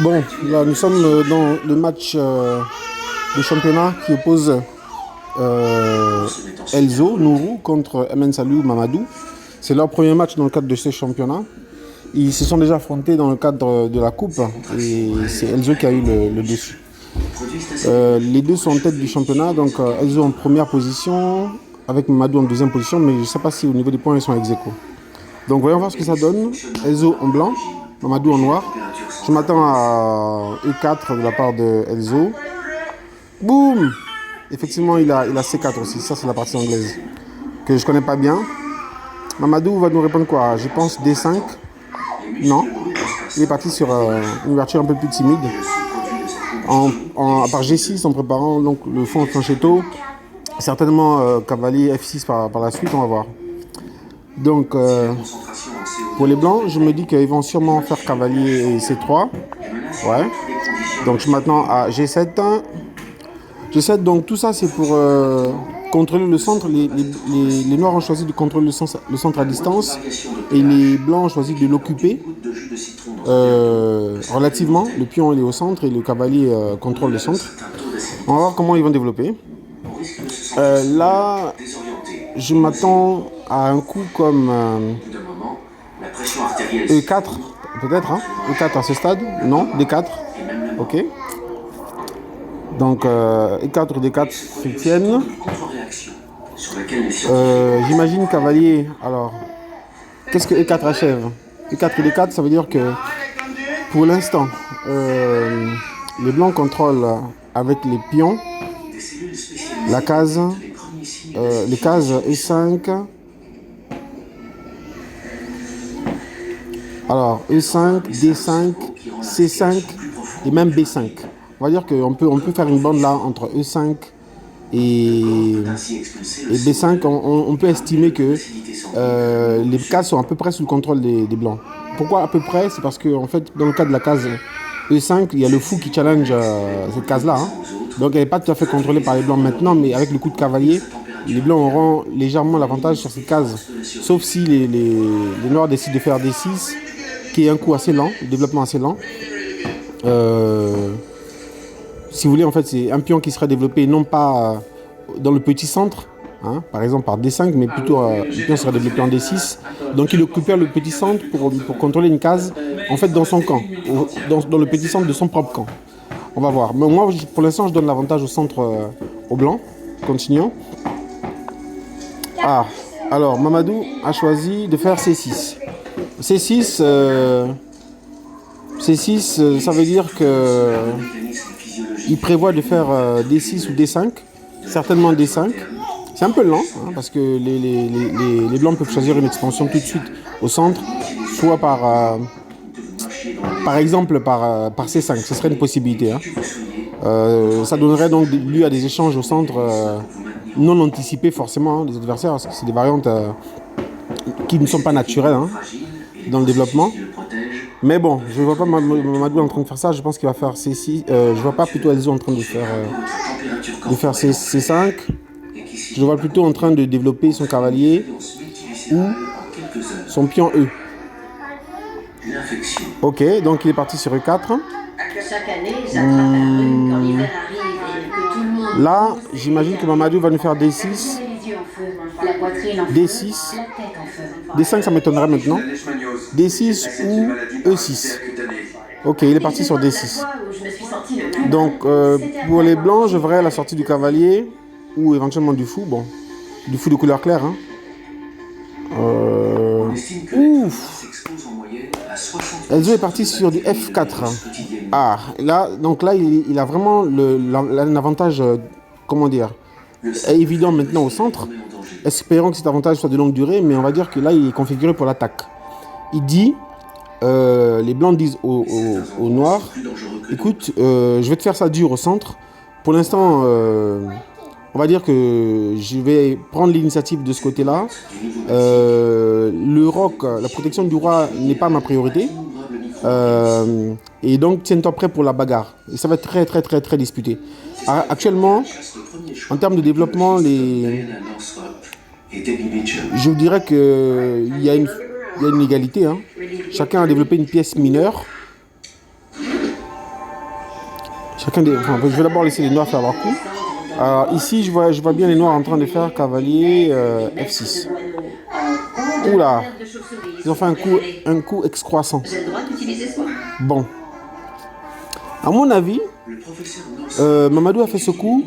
Bon, là nous sommes dans le match de championnat qui oppose Elzo, Nourou contre MN Salou Mamadou. C'est leur premier match dans le cadre de ce championnat. Ils se sont déjà affrontés dans le cadre de la coupe et c'est Elzo qui a eu le dessus. Les deux sont en tête du championnat, donc Elzo en première position avec Mamadou en deuxième position, mais je ne sais pas si au niveau des points ils sont ex aequo. Donc voyons voir ce que ça donne. Elzo en blanc, Mamadou en noir. Je m'attends à E4 de la part de Elzo. Boum! Effectivement, il a C4 aussi. Ça, c'est la partie anglaise que je connais pas bien. Mamadou va nous répondre quoi? Je pense D5. Non. Il est parti sur une ouverture un peu plus timide. À part G6 en préparant donc, le fond Franchetto. Certainement cavalier F6 par la suite, on va voir. Donc, pour les blancs, je me dis qu'ils vont sûrement faire cavalier et C3. Ouais. Donc, je m'attends à G7. G7, donc tout ça, c'est pour contrôler le centre. Les noirs ont choisi de contrôler le centre à distance et les blancs ont choisi de l'occuper relativement. Le pion, il est au centre et le cavalier contrôle le centre. On va voir comment ils vont développer. Là, je m'attends à un coup comme E4, peut-être, hein? E4 à ce stade. Non, D4. Ok. Donc, E4, D4 se tiennent. J'imagine cavalier. Alors, qu'est-ce que E4 achève? E4 et D4, ça veut dire que pour l'instant, les blancs contrôlent avec les pions la case, les cases E5. Alors, E5, D5, C5 et même B5. On va dire qu'on peut faire une bande là entre E5 et B5. On peut estimer que les cases sont à peu près sous le contrôle des blancs. Pourquoi à peu près? C'est parce que en fait, dans le cas de la case E5, il y a le fou qui challenge cette case-là. Hein. Donc elle n'est pas tout à fait contrôlée par les blancs maintenant, mais avec le coup de cavalier, les blancs auront légèrement l'avantage sur cette case. Sauf si les noirs décident de faire D6, qui est un coup assez lent, un développement assez lent. Si vous voulez, en fait, c'est un pion qui serait développé non pas dans le petit centre, hein, par exemple par D5, mais plutôt le pion serait développé en D6. Donc il occupait le petit centre pour contrôler une case, en fait, dans son camp, dans le petit centre de son propre camp. On va voir. Mais moi, pour l'instant, je donne l'avantage au centre, au blanc. Continuons. Ah, alors, Mamadou a choisi de faire C6. C6, C6 ça veut dire que il prévoit de faire D6 ou D5, certainement D5. C'est un peu lent, hein, parce que les blancs peuvent choisir une expansion tout de suite au centre, soit par exemple par C5, ce serait une possibilité. Hein. Ça donnerait donc lieu à des échanges au centre non anticipés forcément hein, des adversaires, parce que c'est des variantes qui ne sont pas naturelles hein, dans le développement. Mais bon, je ne vois pas Mamadou en train de faire ça, je pense qu'il va faire C6. Je ne vois pas plutôt Elzo en train de faire C5. Je le vois plutôt en train de développer son cavalier ou son pion E. Ok, donc il est parti sur E4. Là, j'imagine que Mamadou va nous faire D6. D6. D5, ça m'étonnerait maintenant. D6 ou E6. Ok, il est parti sur D6. Donc, pour les blancs, je verrai la sortie du cavalier ou éventuellement du fou. Bon, du fou de couleur claire. Hein. Ouf. Elzo est parti sur du F4. Ah, là, donc là, il a vraiment un avantage, comment dire, évident maintenant au centre. Espérons que cet avantage soit de longue durée, mais on va dire que là, il est configuré pour l'attaque. Il dit, les blancs disent aux noirs, écoute, je vais te faire ça dur au centre. Pour l'instant, on va dire que je vais prendre l'initiative de ce côté-là. Le roc, la protection du roi n'est pas ma priorité. Et donc, tiens-toi prêt pour la bagarre. Et ça va être très, très, très, très disputé. Actuellement, en termes de développement, je vous dirais qu'il y a une égalité. Hein. Chacun a développé une pièce mineure. Enfin, je vais d'abord laisser les noirs faire leur coup. Alors ici, je vois bien les noirs en train de faire cavalier F6. Oula, ils ont fait un coup excroissant. Bon, à mon avis, Mamadou a fait ce coup.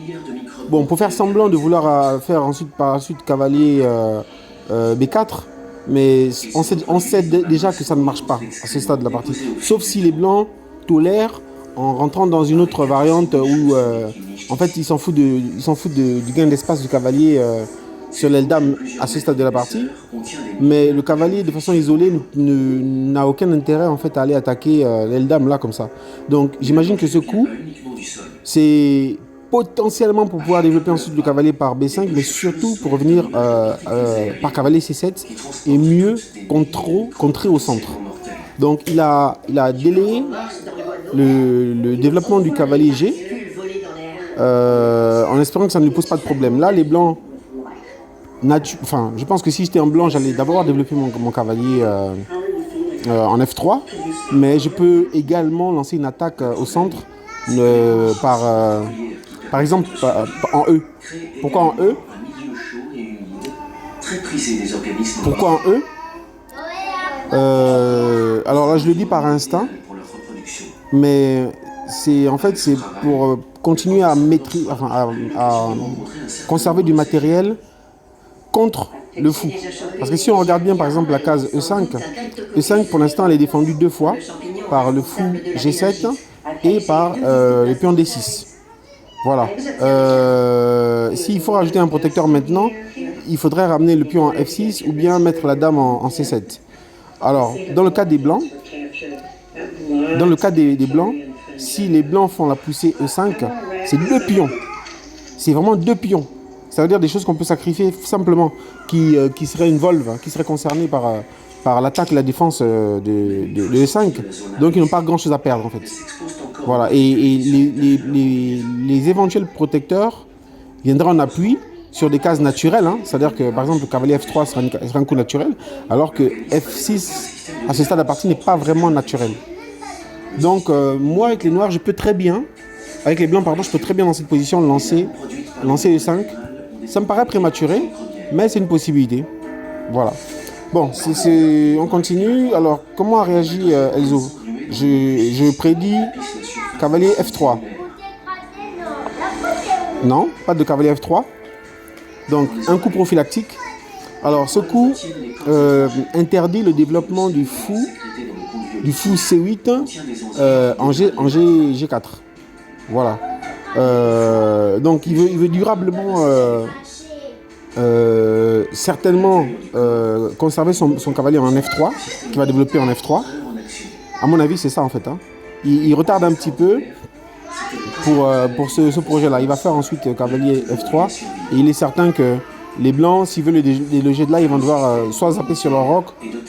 Bon, pour faire semblant de vouloir faire par la suite cavalier B4, mais on sait déjà que ça ne marche pas à ce stade de la partie. Sauf si les blancs tolèrent en rentrant dans une autre variante où en fait ils s'en foutent du gain d'espace du cavalier sur l'aile dame à ce stade de la partie. Mais le cavalier de façon isolée n'a aucun intérêt en fait à aller attaquer l'aile dame là comme ça. Donc j'imagine que ce coup c'est potentiellement pour pouvoir développer ensuite le cavalier par B5, mais surtout pour revenir par cavalier C7 et mieux contrer au centre. Donc il a délayé le développement du cavalier G en espérant que ça ne lui pose pas de problème. Là, les blancs, je pense que si j'étais en blanc, j'allais d'abord développer mon cavalier en F3, mais je peux également lancer une attaque au centre par exemple en E. Pourquoi en E? Pourquoi en E? Alors là, je le dis par instinct, mais c'est pour continuer à conserver du matériel contre le fou. Parce que si on regarde bien par exemple la case E5 pour l'instant elle est défendue 2 fois par le fou G7 et par le pion D6. Voilà. S'il faut rajouter un protecteur maintenant, il faudrait ramener le pion en F6 ou bien mettre la dame en C7. Alors, dans le cas des blancs, si les blancs font la poussée E5, c'est 2 pions. C'est vraiment 2 pions. Ça veut dire des choses qu'on peut sacrifier simplement, qui seraient une volve, qui seraient concernées par l'attaque et la défense de E5. Donc, ils n'ont pas grand-chose à perdre, en fait. Voilà. Et les éventuels protecteurs viendront en appui sur des cases naturelles. C'est-à-dire que, par exemple, le cavalier F3 sera un coup naturel, alors que F6, à ce stade de la partie, n'est pas vraiment naturel. Donc, moi, avec les noirs, avec les blancs, pardon, je peux très bien dans cette position lancer E5. Ça me paraît prématuré, mais c'est une possibilité. Voilà. Bon, on continue. Alors, comment a réagi Elzo? Je prédis cavalier F3. Non, pas de cavalier F3. Donc, un coup prophylactique. Alors, ce coup interdit le développement du fou C8 en G4. Voilà. Donc, il veut durablement, certainement, conserver son cavalier en F3, qui va développer en F3. À mon avis, c'est ça en fait. Il retarde un petit peu pour ce projet-là. Il va faire ensuite cavalier F3 et il est certain que les blancs, s'ils veulent les loger de là, ils vont devoir soit zapper sur leur roc,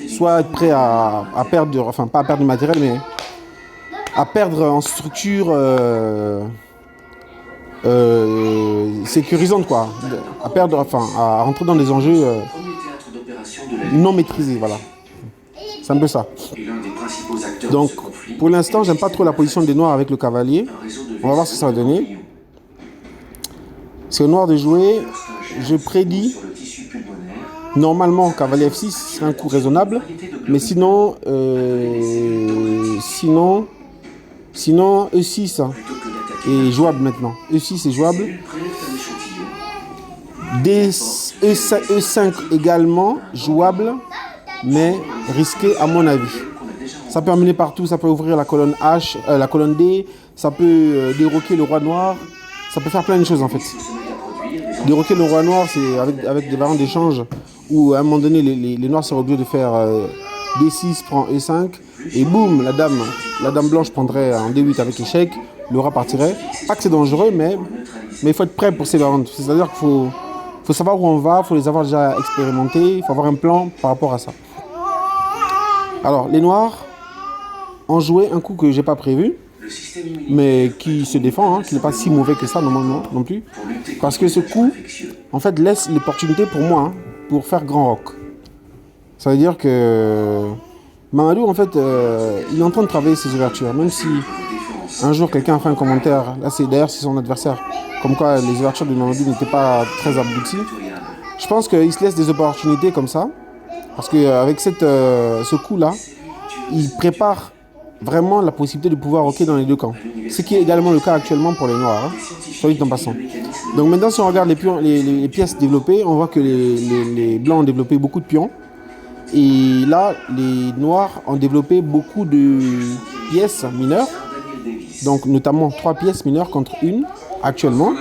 soit être prêts à perdre, enfin pas à perdre du matériel, mais à perdre en structure sécurisante, quoi. À rentrer dans des enjeux non maîtrisés, voilà. C'est un peu ça. Donc, pour l'instant, j'aime pas trop la position des noirs avec le cavalier. On va voir ce que ça va donner. C'est au noir de jouer. Je prédis normalement cavalier F6, c'est un coup raisonnable. Mais sinon E6 est jouable maintenant. E6 est jouable. E5 également jouable, mais risqué à mon avis. Ça peut emmener partout, ça peut ouvrir la colonne H, la colonne D, ça peut déroquer le roi noir, ça peut faire plein de choses en fait. Déroquer le roi noir, c'est avec des variantes d'échange où à un moment donné les noirs seront obligés de faire D6 prend E5 et boum, la dame blanche prendrait en D8 avec échec, le roi partirait. Pas que c'est dangereux, mais il faut être prêt pour ces variantes. C'est-à-dire qu'il faut savoir où on va, il faut les avoir déjà expérimentés, il faut avoir un plan par rapport à ça. Alors, les noirs ont joué un coup que j'ai pas prévu, mais qui se défend, qui n'est pas si mauvais que ça normalement non plus, parce que ce coup, en fait, laisse l'opportunité pour moi pour faire grand rock. Ça veut dire que Mamadou, en fait, il est en train de travailler ses ouvertures, même si Un jour, quelqu'un a fait un commentaire, là d'ailleurs c'est son adversaire, comme quoi les ouvertures de Mamadou n'étaient pas très abouties. Je pense qu'il se laisse des opportunités comme ça, parce qu'avec ce coup-là, il prépare vraiment la possibilité de pouvoir rocker dans les deux camps. Ce qui est également le cas actuellement pour les Noirs, hein, soit dit en passant. Donc maintenant, si on regarde les pièces développées, on voit que les Blancs ont développé beaucoup de pions. Et là, les Noirs ont développé beaucoup de pièces mineures. Donc notamment 3 pièces mineures contre une actuellement.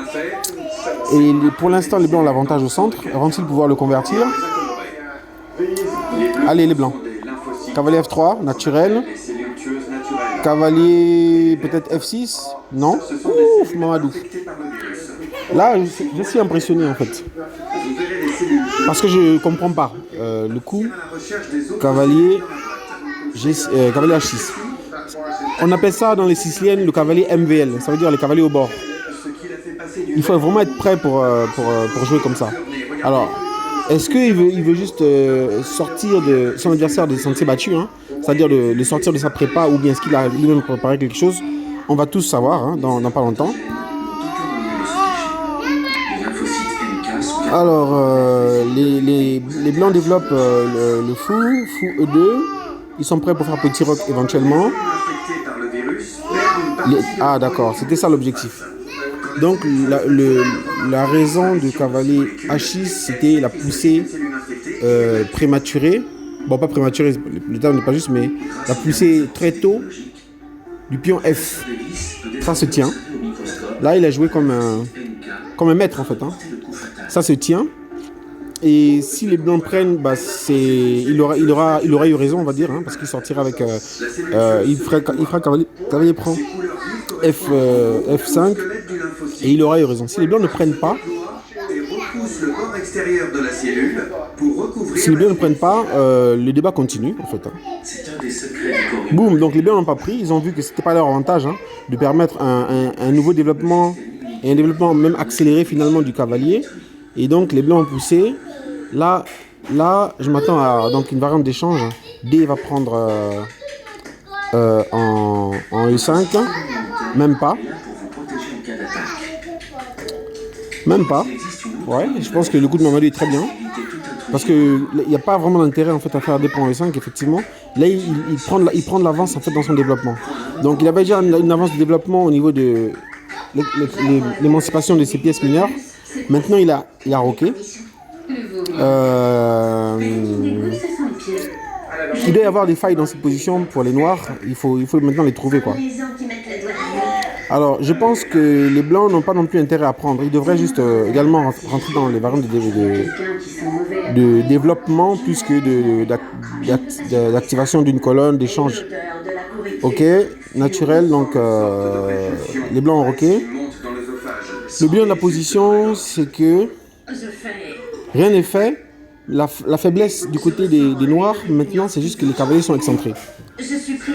Et pour l'instant, les Blancs ont l'avantage au centre. Vont-ils pouvoir le convertir? Allez, les Blancs. Cavalier F3, naturel. Cavalier peut-être F6. Non. Ouf, Mamadou. Là, je suis impressionné en fait. Parce que je ne comprends pas le coup. Cavalier H6. On appelle ça dans les Siciliennes le cavalier MVL. Ça veut dire le cavalier au bord. Il faut vraiment être prêt pour jouer comme ça. Alors, est-ce qu'il veut juste sortir de son adversaire des sentiers battus, hein, c'est-à-dire le sortir de sa prépa, ou bien est-ce qu'il a lui-même préparé quelque chose? On va tous savoir hein, dans pas longtemps. Alors, les Blancs développent le fou E2. Ils sont prêts pour faire petit rock éventuellement. Ah d'accord, c'était ça l'objectif. Donc la raison du cavalier H6, c'était la poussée prématurée. Bon, pas prématurée, le terme n'est pas juste, mais la poussée très tôt du pion F. Ça se tient. Là, il a joué comme un maître en fait. Hein. Ça se tient. Et si les Blancs prennent, bah il aura eu raison, on va dire, hein, parce qu'il sortira avec... il fera cavalier prend F5 et il aura eu raison. Si les Blancs ne prennent pas, le débat continue en fait. Hein. Boum, donc les Blancs n'ont pas pris, ils ont vu que c'était pas leur avantage hein, de permettre un nouveau développement et un développement même accéléré finalement du cavalier. Et donc les Blancs ont poussé. Là, je m'attends à donc une variante d'échange. D va prendre en E5. Même pas. Même pas. Ouais, je pense que le coup de Mamadou est très bien. Parce qu'il n'y a pas vraiment d'intérêt en fait, à faire des points E5, effectivement. Là, il prend de l'avance en fait, dans son développement. Donc il avait déjà une avance de développement au niveau de l'émancipation de ses pièces mineures. Maintenant, il a rocké. Il doit y avoir des failles dans cette position pour les Noirs. Il faut maintenant les trouver, quoi. Alors, je pense que les Blancs n'ont pas non plus intérêt à prendre. Ils devraient juste également rentrer dans les variantes de développement plus que d'activation d'une colonne, d'échange. Ok, naturel, donc les Blancs ont rocké. Le bilan de la position, c'est que rien n'est fait. La faiblesse du côté des Noirs, maintenant, c'est juste que les cavaliers sont excentrés.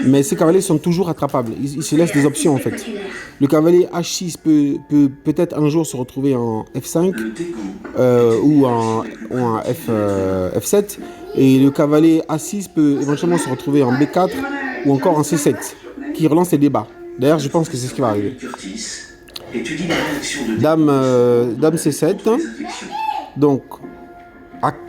Mais ces cavaliers sont toujours attrapables. Ils se laissent des options, en fait. Le cavalier H6 peut peut-être un jour se retrouver en F5 ou en F7. Et le cavalier A6 peut éventuellement se retrouver en B4 ou encore en C7, qui relance les débats. D'ailleurs, je pense que c'est ce qui va arriver. Dame C7. Donc,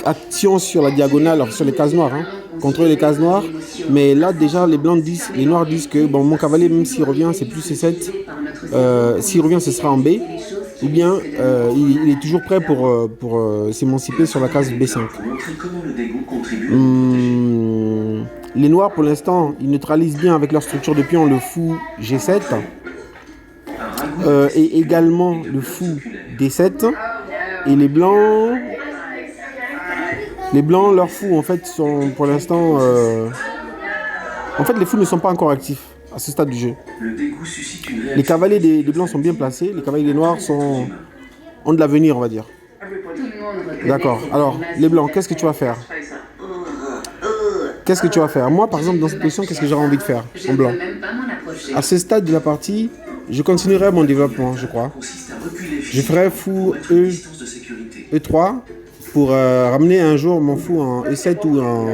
action sur la diagonale, sur les cases noires, hein, contrôler les cases noires. Mais là, déjà, les Noirs disent que bon, mon cavalier, même s'il revient, c'est plus C7. S'il revient, ce sera en B. Ou bien, il est toujours prêt pour s'émanciper sur la case B5. Les Noirs, pour l'instant, ils neutralisent bien avec leur structure de pion le fou G7. Et également le fou D7. Et les Blancs, leurs fous, en fait, sont pour l'instant... En fait, les fous ne sont pas encore actifs à ce stade du jeu. Les cavaliers des Blancs sont bien placés. Les cavaliers des Noirs ont de l'avenir, on va dire. D'accord. Alors, les Blancs, qu'est-ce que tu vas faire? Qu'est-ce que tu vas faire? Moi, par exemple, dans cette position, qu'est-ce que j'aurais envie de faire en blanc? À ce stade de la partie, je continuerai mon développement, je crois. Je ferai fou E3 pour ramener un jour mon fou en E7 ou en...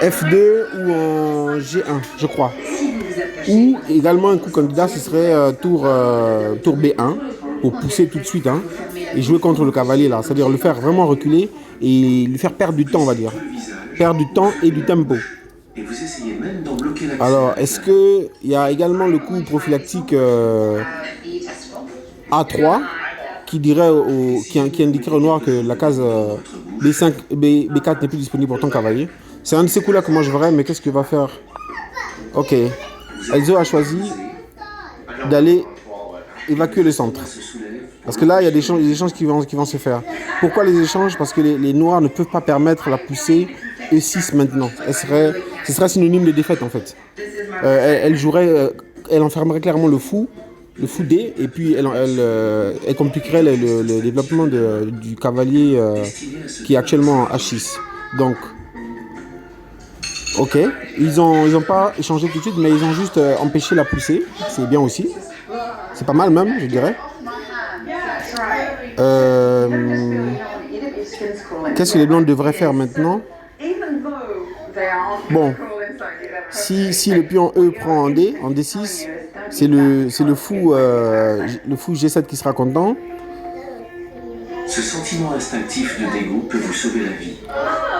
F2 ou en G1, je crois. Ou également un coup candidat, ce serait tour B1 pour pousser tout de suite hein, et jouer contre le cavalier là. C'est-à-dire le faire vraiment reculer et lui faire perdre du temps, on va dire. Perdre du temps et du tempo. Alors, est-ce qu'il y a également le coup prophylactique A3 qui indiquerait au noir que la case B5, B4 n'est plus disponible pour ton cavalier. C'est un de ces coups-là que moi je verrais, mais qu'est-ce qu'il va faire? Ok. Elzo a choisi d'aller évacuer le centre. Parce que là, il y a des échanges qui vont se faire. Pourquoi les échanges? Parce que les noirs ne peuvent pas permettre la poussée E6 maintenant. Ce serait synonyme de défaite en fait. Elle jouerait, elle enfermerait clairement le fou D, et puis elle compliquerait le développement du cavalier qui est actuellement en H6. Donc, ok, ils ont pas échangé tout de suite, mais ils ont juste empêché la poussée. C'est bien aussi. C'est pas mal même, je dirais. Qu'est-ce que les blancs devraient faire maintenant? Bon, si le pion E prend en D6, c'est le fou G7 qui sera content. Ce sentiment instinctif de dégoût peut vous sauver la vie.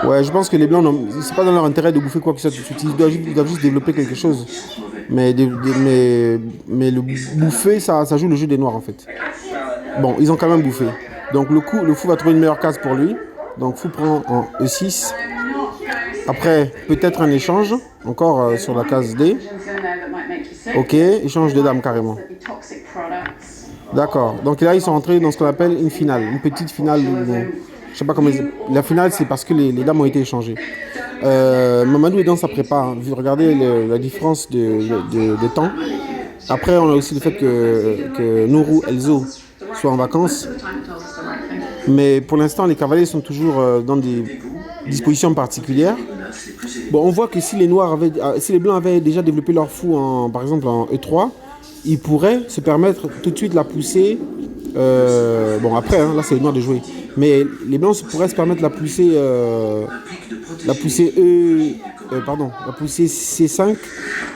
Ouais, je pense que les blancs, c'est pas dans leur intérêt de bouffer quoi que ce soit. Ils doivent juste développer quelque chose. Mais le bouffer, ça joue le jeu des noirs en fait. Bon, ils ont quand même bouffé. Donc le fou va trouver une meilleure case pour lui. Donc fou prend en E6. Après, peut-être un échange, encore sur la case D. Ok, échange de dames carrément. D'accord, donc là ils sont entrés dans ce qu'on appelle une finale, une petite finale. Je sais pas comment la finale c'est parce que les dames ont été échangées. Mamadou est dans sa prépa, hein. Regardez la différence de temps. Après on a aussi le fait que Nourou, Elzo soient en vacances. Mais pour l'instant les cavaliers sont toujours dans des dispositions particulières. Bon, on voit que si les blancs avaient déjà développé leur fou par exemple en E3, ils pourraient se permettre tout de suite la poussée. Bon après, hein, là c'est les noirs de jouer. Mais les blancs pourraient se permettre la poussée la poussée C5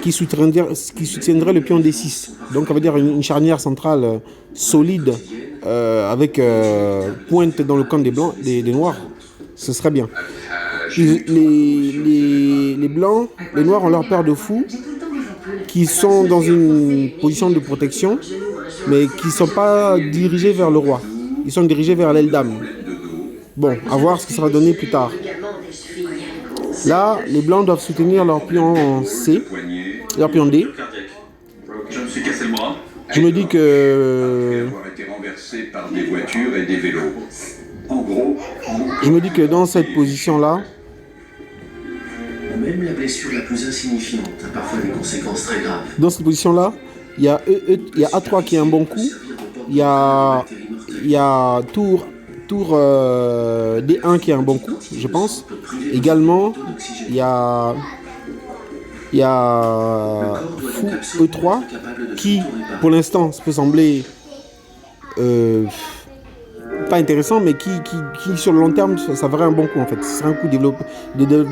qui soutiendrait le pion D6. Donc ça veut dire une charnière centrale solide avec pointe dans le camp des noirs. Ce serait bien. Les blancs, les noirs ont leur paire de fous qui sont dans une position de protection, mais qui ne sont pas dirigés vers le roi. Ils sont dirigés vers l'aile dame. Bon, à voir ce qui sera donné plus tard. Là, les blancs doivent soutenir leur pion C, leur pion D. Je me dis que... Je me dis que dans cette position-là, même la blessure la plus insignifiante a parfois des conséquences très graves. Dans cette position-là, il y a A3 qui est un bon coup. Il y a tour D1 qui est un bon coup, je pense. Également, il y a fou E3 qui, pour l'instant, peut sembler pas intéressant, mais qui sur le long terme, ça ferait un bon coup en fait. Ce serait un coup de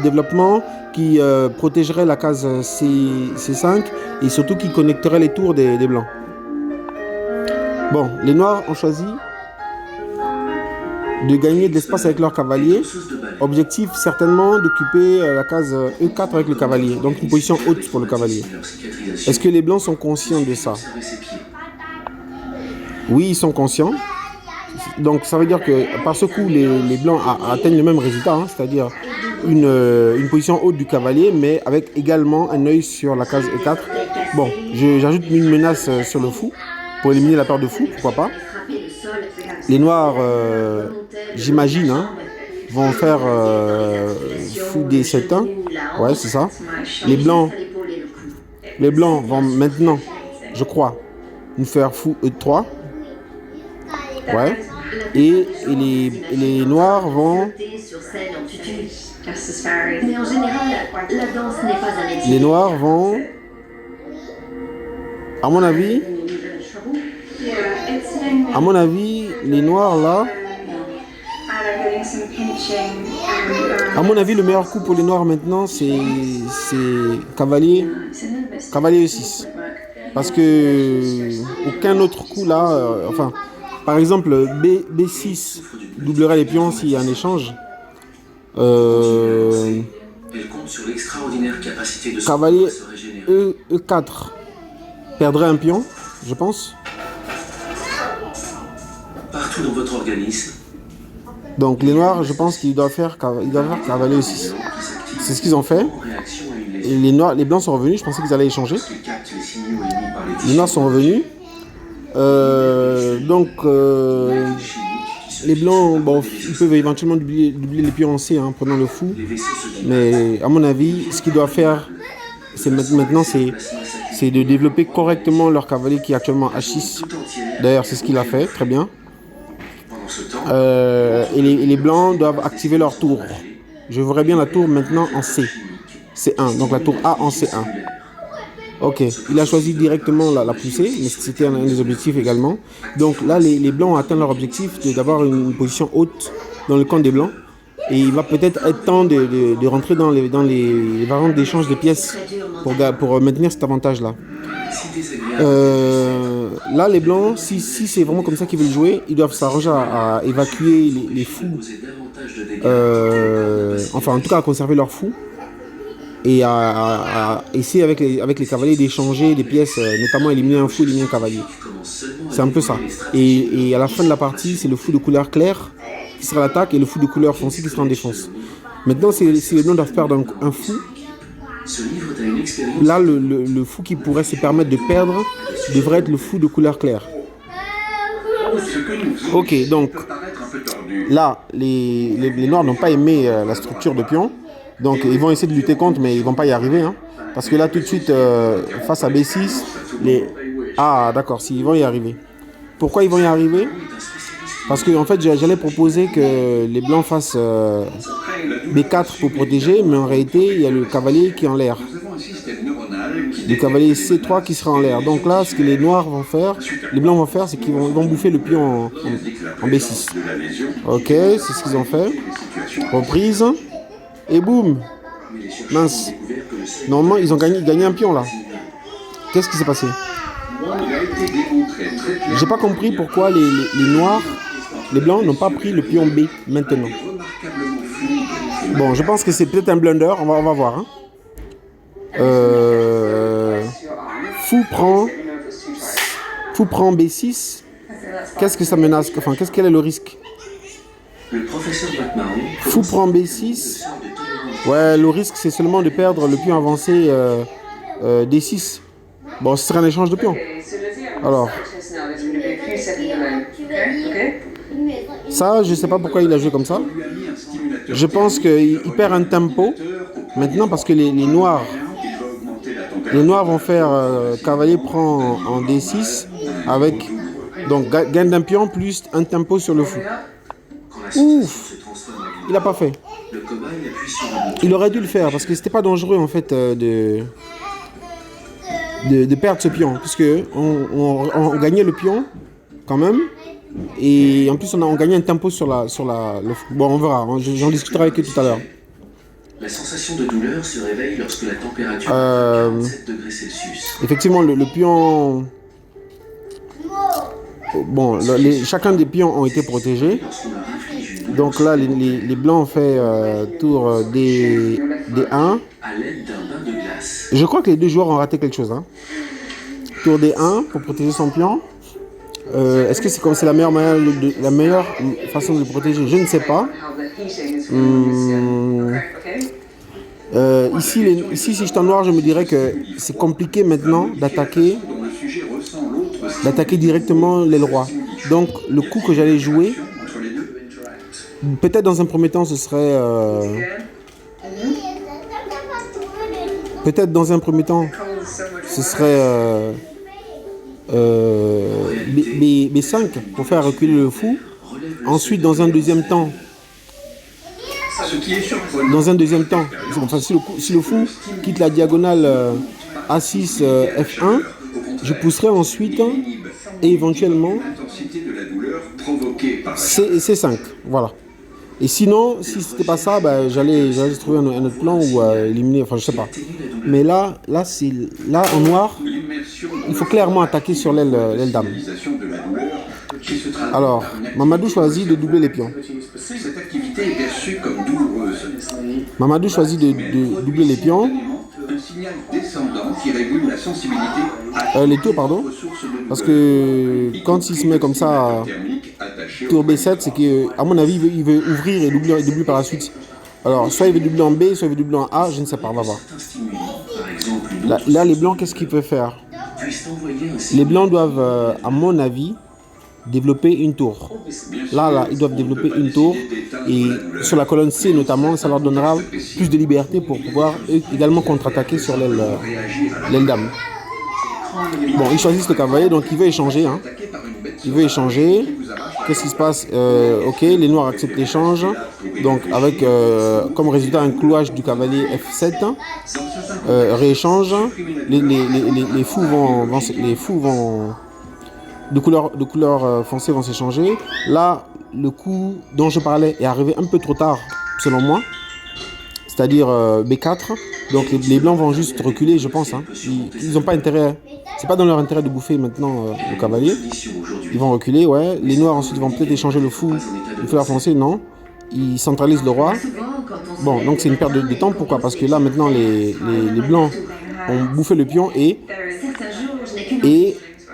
développement qui protégerait la case C5 et surtout qui connecterait les tours des blancs. Bon, les noirs ont choisi de gagner de l'espace avec leur cavalier. Objectif certainement d'occuper la case E4 avec le cavalier, donc une position haute pour le cavalier. Est-ce que les blancs sont conscients de ça? Oui, ils sont conscients. Donc ça veut dire que par ce coup, les blancs atteignent le même résultat, hein, c'est-à-dire une position haute du cavalier, mais avec également un œil sur la case E4. Bon, j'ajoute une menace sur le fou, pour éliminer la paire de fou, pourquoi pas. Les noirs, j'imagine, hein, vont faire fou D7, ouais c'est ça. Les blancs vont maintenant, je crois, nous faire fou E3. Ouais. Et les noirs vont... Les noirs vont... À mon avis, les noirs là... À mon avis, le meilleur coup pour les noirs maintenant, c'est cavalier cavalier E6. Parce que aucun autre coup là, enfin, par exemple, B6 doublerait les pions s'il y a un échange. Elle compte sur l'extraordinaire capacité de son Cavalier corps à se régénérer. E4 perdrait un pion, je pense. Partout dans votre organisme, Donc les noirs, je pense qu'ils doivent faire cavalier E6. C'est ce qu'ils ont fait. en réaction à une Et lésion, les blancs sont revenus, je pensais qu'ils allaient échanger. qui capte les signaux émis par les Les tissus noirs sont revenus. chimiques qui se Les blancs, fixent bon, par des ils peuvent éventuellement doubler les pions en C en prenant le fou. Les vaisseaux se dilatent. Mais à mon avis, ce qu'ils doivent faire, maintenant, c'est de développer correctement leur cavalier qui est actuellement H6. Tout entière. D'ailleurs, c'est ce qu'il a fait, très bien. Pendant ce temps, Et les blancs doivent activer leur tour. Je verrais bien la tour maintenant en C. C1, donc la tour A en C1. Ok, il a choisi directement la poussée, mais c'était un des objectifs également. Donc là, les blancs ont atteint leur objectif d'avoir une position haute dans le camp des blancs. Et il va peut-être être temps de rentrer dans les variantes d'échange de pièces pour maintenir cet avantage-là. si désagréable, Là, les blancs, si c'est vraiment comme ça qu'ils veulent jouer, ils doivent s'arranger à évacuer les fous, poser davantage de dégâts. enfin en tout cas à conserver leurs fous, et à essayer avec les cavaliers d'échanger des pièces, notamment éliminer un fou, éliminer un cavalier. Commence seulement à C'est un peu ça. Et à la fin de la partie, c'est le fou de couleur claire qui sera à l'attaque et le fou de couleur foncée qui sera en défense. Maintenant, si les blancs doivent perdre un fou, se livre à une expérience là, le fou qui pourrait se permettre de perdre devrait être le fou de couleur claire. Ok, donc là, les noirs n'ont pas aimé la structure de pion. Donc ils vont essayer de lutter contre, mais ils ne vont pas y arriver. Hein, parce que là, tout de suite, face à B6, Ah, d'accord, s'ils vont y arriver. Pourquoi ils vont y arriver? Parce que en fait, j'allais proposer que les blancs fassent B4 pour protéger, mais en réalité, il y a le cavalier qui est en l'air. Le cavalier C3 qui sera en l'air. Donc là, ce que les noirs vont faire, les blancs vont faire, c'est qu'ils vont bouffer le pion en B6. Ok, c'est ce qu'ils ont fait. Reprise. Et boum. Mince. Normalement, ils ont gagné un pion là. Qu'est-ce qui s'est passé? J'ai pas compris pourquoi les noirs, les blancs n'ont pas pris le pion B maintenant. Bon, je pense que c'est peut-être un blunder. On va voir. Hein. Fou prend B6. Qu'est-ce que ça menace? Enfin, quel est le risque? Le professeur McMahon Fou prend B6. Ouais, le risque c'est seulement de perdre le pion avancé D6. Bon, ce serait un échange de pions. Alors, ça, je sais pas pourquoi il a joué comme ça. Je pense qu'il perd un tempo maintenant parce que les noirs vont faire cavalier prend en D6 avec donc gain d'un pion plus un tempo sur le fou. Ouf, il a pas fait. Il aurait dû le faire parce que c'était pas dangereux en fait de perdre ce pion puisque on gagnait le pion quand même et en plus on gagnait un tempo sur le fou. Bon, on verra, j'en discuterai avec eux tout à l'heure. La sensation de douleur se réveille lorsque la température est 47 degrés Celsius. Effectivement, le pion... Bon, chacun des pions ont été protégés. Donc là, les blancs ont fait tour D1. À l'aide d'un bain de glace. Je crois que les deux joueurs ont raté quelque chose. Hein. Tour D1 pour protéger son pion. Est-ce que c'est la meilleure façon de le protéger? Je ne sais pas. Ici, si je suis en noir, je me dirais que c'est compliqué maintenant d'attaquer directement l'aile roi. Donc, le coup que j'allais jouer, peut-être dans un premier temps, ce serait... B5 pour faire reculer le fou. Ensuite, dans un deuxième temps, enfin, si le fou quitte la diagonale A6 F1, je pousserai ensuite et éventuellement C5. Voilà. Et sinon, si c'était pas ça, bah, j'allais trouver un autre plan ou éliminer, enfin je sais pas. Mais là en noir, il faut clairement attaquer sur l'aile dame. Alors, Mamadou choisit de doubler les pions. Cette activité est perçue comme douloureuse. Mamadou choisit de doubler les pions. Un signal descendant qui régule la sensibilité les tours, pardon. Parce que quand il se met comme ça, tour B7, c'est qu'à mon avis, il veut ouvrir et doubler par la suite. Alors, soit il veut doubler en B, soit il veut doubler en A, je ne sais pas, on va voir. Là les blancs, qu'est-ce qu'ils peuvent faire? Les blancs doivent, à mon avis, développer une tour. Là, ils doivent développer une tour. Et sur la colonne C, notamment, ça leur donnera plus de liberté pour pouvoir également contre-attaquer sur l'aile dame. Bon, ils choisissent le cavalier, donc il veut échanger. Hein. Il veut échanger. Qu'est-ce qui se passe? Ok, les noirs acceptent l'échange. Donc, avec comme résultat un clouage du cavalier F7. Rééchange. Les fous vont de couleur foncée vont s'échanger. Là, le coup dont je parlais est arrivé un peu trop tard, selon moi. C'est-à-dire B4. Donc les blancs vont juste reculer, je pense. Hein. Ils n'ont pas intérêt. C'est pas dans leur intérêt de bouffer maintenant le cavalier. Ils vont reculer, ouais. Les noirs ensuite vont peut-être échanger le fou. Le couleur foncée, non. Ils centralisent le roi. Bon, donc c'est une perte de temps. Pourquoi? Parce que là, maintenant, les blancs ont bouffé le pion et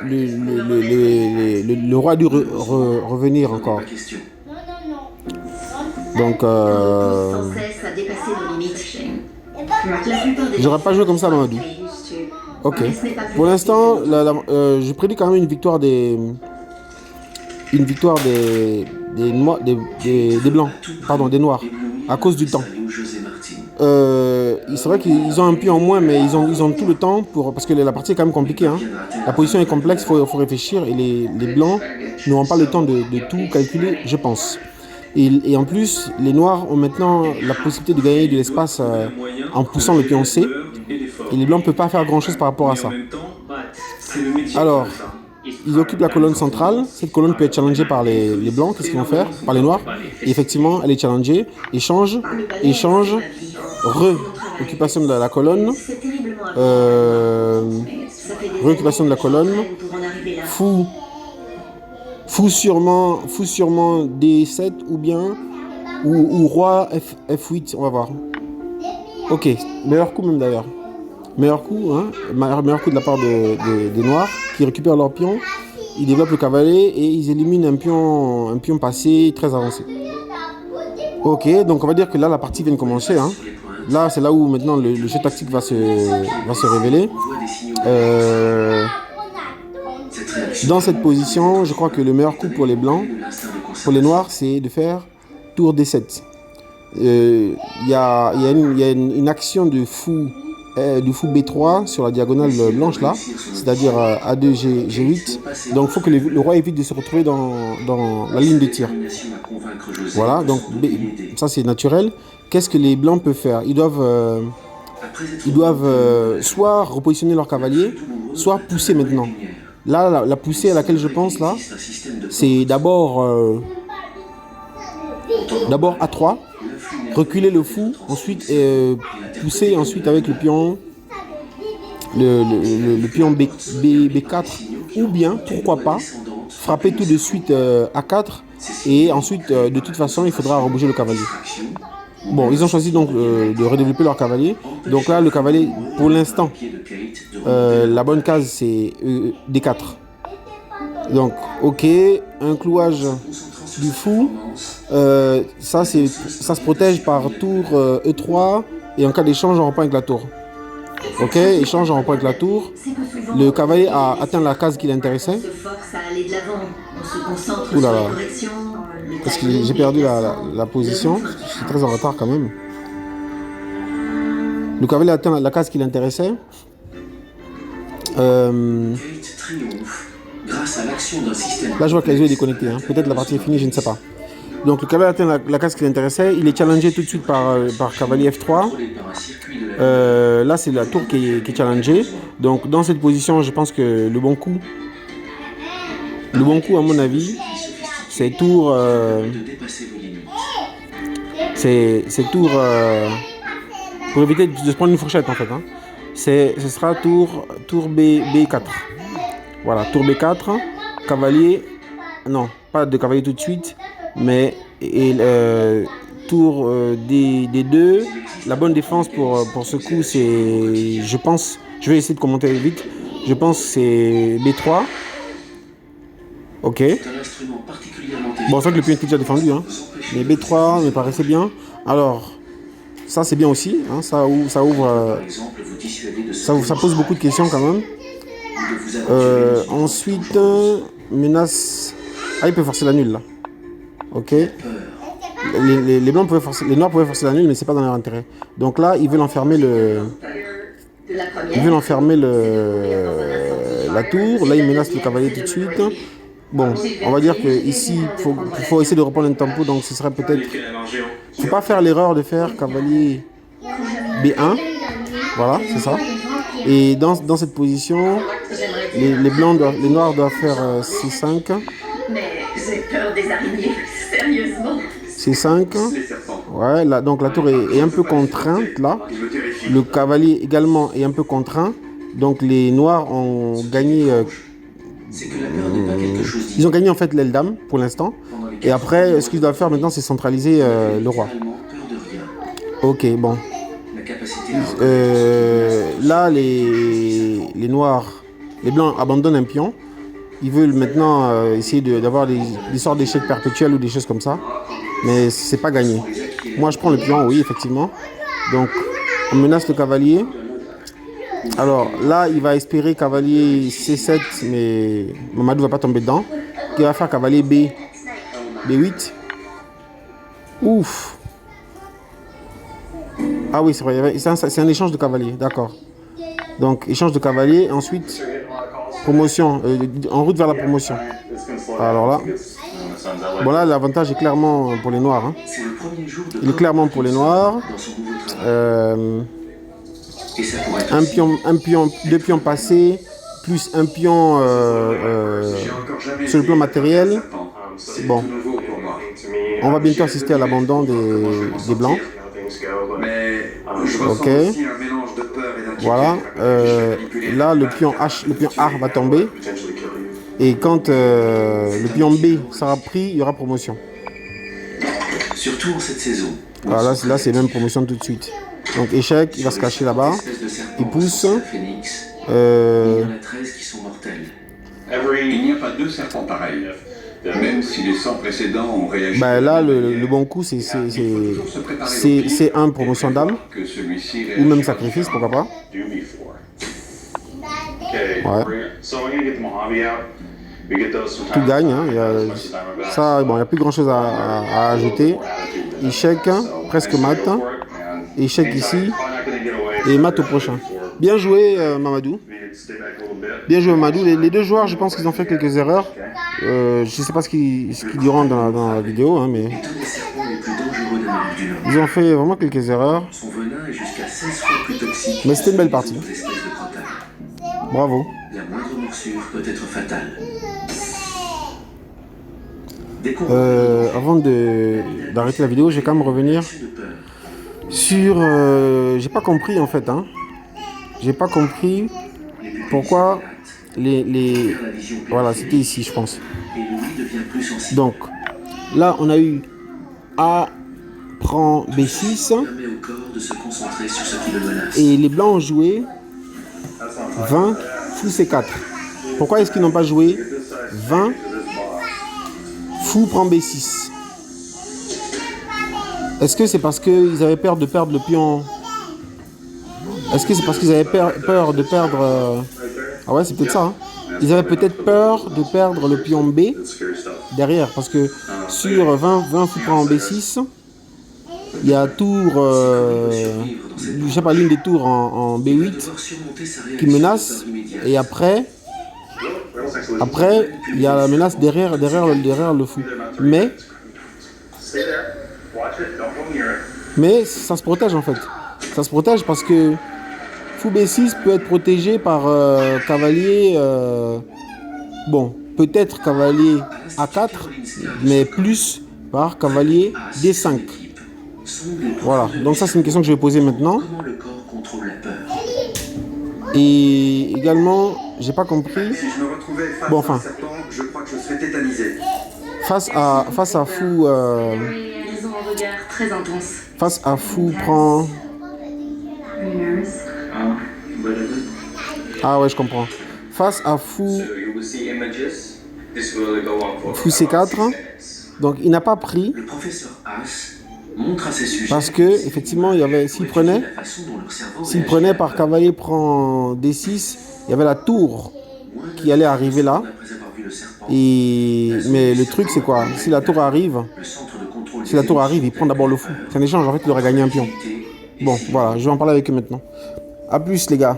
le roi a dû revenir encore. Donc, j'aurais pas joué comme ça, Mamadou. Ok. Pour l'instant, je prédis quand même une victoire des blancs, pardon, des noirs, à cause du temps. C'est vrai qu'ils ont un pion en moins, mais ils ont tout le temps parce que la partie est quand même compliquée. Hein. La position est complexe, il faut réfléchir et les blancs n'auront pas le temps de tout calculer, je pense. Et en plus, les noirs ont maintenant la possibilité de gagner de l'espace en poussant le pion C. Et les blancs ne peuvent pas faire grand chose par rapport à ça. Alors, ils occupent la colonne centrale. Cette colonne peut être challengée par les blancs. Qu'est-ce qu'ils vont faire? Par les noirs. Et effectivement, elle est challengée. Échange. Occupation de la colonne. Réoccupation de la colonne. Fou sûrement D7 ou roi F8. On va voir. Ok, meilleur coup même d'ailleurs. Meilleur coup, hein, meilleur coup de la part des noirs qui récupèrent leur pion. Ils développent le cavalier et ils éliminent un pion passé très avancé. Ok, donc on va dire que là la partie vient de commencer. Hein. Là c'est là où maintenant le jeu tactique va se révéler. Dans cette position, je crois que le meilleur coup pour les blancs, pour les noirs, c'est de faire tour D7. Il y a une action de fou B3 sur la diagonale blanche là, c'est-à-dire A2 G8. Donc il faut que le roi évite de se retrouver dans la ligne de tir. Voilà, donc ça c'est naturel. Qu'est-ce que les blancs peuvent faire? Ils doivent soit repositionner leur cavalier, soit pousser maintenant. Là, la poussée à laquelle je pense là, c'est d'abord A3. Reculer le fou, ensuite pousser ensuite avec le pion B4 ou bien, pourquoi pas, frapper tout de suite A4 et ensuite de toute façon il faudra rebouger le cavalier. Bon, ils ont choisi donc de redévelopper leur cavalier. Donc là le cavalier pour l'instant la bonne case c'est D4. Donc ok, un clouage du fou, ça se protège par tour E3 et en cas d'échange on reprend avec la tour. Ok, échange on reprend avec la tour. Le cavalier a atteint la case qui l'intéressait. Ouh là là. Parce que j'ai perdu la position, je suis très en retard quand même. Le cavalier a atteint la case qui l'intéressait. Là je vois que les yeux est déconnecté, hein. Peut-être la partie est finie, je ne sais pas. Donc le cavalier atteint la case qui l'intéressait, il est challengé tout de suite par cavalier F3. Là c'est la tour qui est challengée. Donc dans cette position je pense que le bon coup à mon avis c'est tour C'est tour... pour éviter de se prendre une fourchette en fait. Hein. Ce sera tour B4. Voilà, tour B4, cavalier... Non, pas de cavalier tout de suite, mais tour D2. La bonne défense pour ce coup, c'est... Je pense... Je vais essayer de commenter vite. Je pense que c'est B3. Ok. Bon, c'est vrai que le pion était déjà défendu, hein. Mais B3 me paraissait bien. Alors, ça c'est bien aussi, hein. Ça ouvre, ça pose beaucoup de questions quand même. Ensuite, menace. Ah, il peut forcer la nulle là. Ok. Les blancs pouvaient forcer, les noirs pouvaient forcer la nulle, mais c'est pas dans leur intérêt. Donc là, ils veulent enfermer la tour. Là, ils menacent le cavalier tout de suite. Bon, on va dire que ici, faut essayer de reprendre un tempo, donc ce serait peut-être... Faut pas faire l'erreur de faire cavalier B1. Voilà, c'est ça. Et dans cette position, les noirs doivent faire C5. Mais j'ai peur des araignées, sérieusement. C5. Ouais, là, donc la tour est un peu contrainte là. Le cavalier également est un peu contraint. Donc les noirs ont gagné... ils ont gagné en fait l'aile dame pour l'instant. Et après, ce qu'ils doivent faire maintenant, c'est centraliser le roi. Ok, bon. Là, les noirs, les blancs abandonnent un pion. Ils veulent maintenant essayer d'avoir des sortes d'échecs perpétuels ou des choses comme ça. Mais c'est pas gagné. Moi, je prends le pion, oui, effectivement. Donc, on menace le cavalier. Alors là, il va espérer cavalier C7, mais Mamadou va pas tomber dedans. Il va faire cavalier B8. Ouf. Ah oui, c'est vrai. C'est un échange de cavalier, d'accord. Donc, échange de cavalier. Ensuite, promotion. En route vers la promotion. Alors là. Bon là, l'avantage est clairement pour les noirs. Hein. Il est clairement pour les noirs. Deux pions passés, plus un pion sur le plan matériel. Bon, on va bientôt assister à l'abandon des blancs. Ok. Voilà. Là, le pion A va tomber. Et quand le pion B sera pris, il y aura promotion. Surtout en cette saison. Voilà, là c'est même promotion tout de suite. Donc échec, il va se cacher là-bas. Il pousse. Il y en a 13 qui sont mortels. Il n'y a pas deux serpents pareils. Même si les 100 précédents ont réagi. Bah là, le bon coup, c'est un promotion d'âme. Ou même sacrifice, pourquoi pas. Ouais. Tout gagne. Hein. Ça, bon, il n'y a plus grand chose à ajouter. Échec, presque mat. Échec ici. Et mat au prochain. Bien joué, Mamadou. Bien joué, Mamadou. Les deux joueurs, je pense qu'ils ont fait quelques erreurs. Je ne sais pas ce qu'ils diront dans la vidéo, hein, mais ils ont fait vraiment quelques erreurs. Son venin est jusqu'à 16 fois plus toxique. Mais c'était une belle partie. Bravo. La moindre morsure peut être fatale. Avant d'arrêter la vidéo, je vais quand même revenir sur... j'ai pas compris en fait. Hein. J'ai pas compris pourquoi les... Voilà, c'était ici, je pense. Donc, là, on a eu A prend B6. Et les blancs ont joué 20 fou C4. Pourquoi est-ce qu'ils n'ont pas joué 20 fou prend B6? Est-ce que c'est parce qu'ils avaient peur de perdre le pion? Est-ce que c'est parce qu'ils avaient peur de perdre... Ah ouais, c'est peut-être ça. Hein. Ils avaient peut-être peur de perdre le pion B derrière. Parce que sur 20 fou prend B6, il y a tour... je sais pas, l'une des tours en B8 qui menace. Et après, il y a la menace derrière le fou. Mais ça se protège en fait. Ça se protège parce que fou B6 peut être protégé par cavalier... bon, peut-être cavalier A4, mais plus par cavalier D5. Voilà, donc ça c'est une question que je vais poser maintenant. Comment le corps contrôle la peur? Et également, j'ai pas compris. Si je me retrouvais face Bon, à enfin. un serpent, je crois que je serais tétanisé. Face à Fou, Ils ont un regard très intense. face à Fou prend. Very nervous. Ah ouais, je comprends. Face à Fou, So you will see images. This will go on for Fou about C4. 6 minutes. Donc il n'a pas pris Le professeur Haas montre à ses sujets parce que effectivement il y avait s'il prenait la façon dont leur cerveau s'il réagit prenait à par la peur. cavalier prend D6, il y avait la tour Moins de qui allait arriver là. après avoir vu le serpent, Mais le truc c'est quoi? Si la tour arrive, le centre de contrôle si la tour arrive, il prend d'abord le fou. C'est un échange, en fait il aurait gagné un pion. Bon, voilà, je vais en parler avec eux maintenant. A plus les gars.